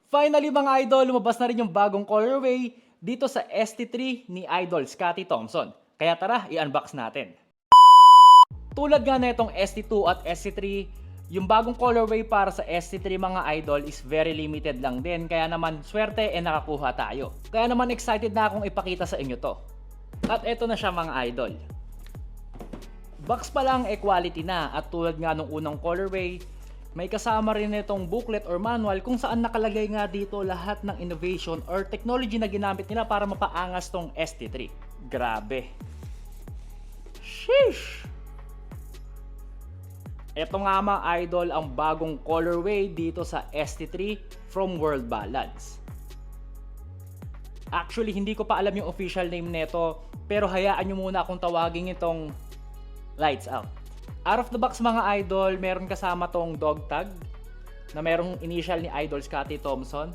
Finally mga idol, lumabas na rin yung bagong colorway dito sa ST3 ni Idol Scotty Thompson. Kaya tara, i-unbox natin. Tulad nga na itong ST2 at ST3, yung bagong colorway para sa ST3 mga idol is very limited lang din. Kaya naman swerte nakakuha tayo. Kaya naman excited na akong ipakita sa inyo to. At eto na siya mga idol. Box pa lang quality na at tulad nga nung unang colorway, may kasama rin itong booklet or manual kung saan nakalagay nga dito lahat ng innovation or technology na ginamit nila para mapaangas tong ST3. Grabe. Sheesh! Ito nga mga idol ang bagong colorway dito sa ST3 from World Balance. Actually, hindi ko pa alam yung official name nito, pero hayaan nyo muna akong tawagin itong Lights Out. Out of the box mga idol, meron kasama tong dog tag na merong initial ni Idol Scotty Thompson.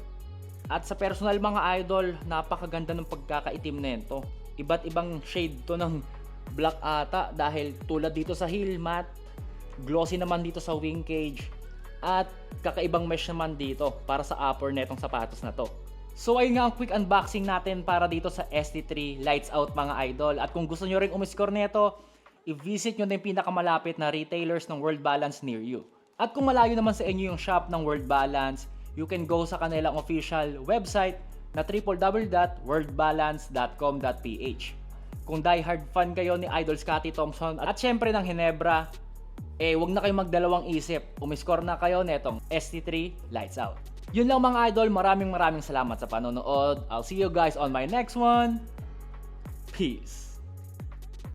At sa personal mga idol, napakaganda ng pagkakaitim nito. Iba't ibang shade to ng black ata dahil tulad dito sa heel mat, glossy naman dito sa wing cage, at kakaibang mesh naman dito para sa upper netong sapatos na to. So ayun nga ang quick unboxing natin para dito sa ST3 Lights Out mga idol. At kung gusto nyo rin umiscore nito, i-visit nyo na yung pinakamalapit na retailers ng World Balance near you. At kung malayo naman sa inyo yung shop ng World Balance, you can go sa kanilang official website na www.worldbalance.com.ph. Kung diehard fan kayo ni Idol Scotty Thompson at syempre ng Hinebra, wag na kayong magdalawang isip. Umiscore na kayo netong ST3 Lights Out. Yun lang mga idol, maraming salamat sa panonood. I'll see you guys on my next one. Peace!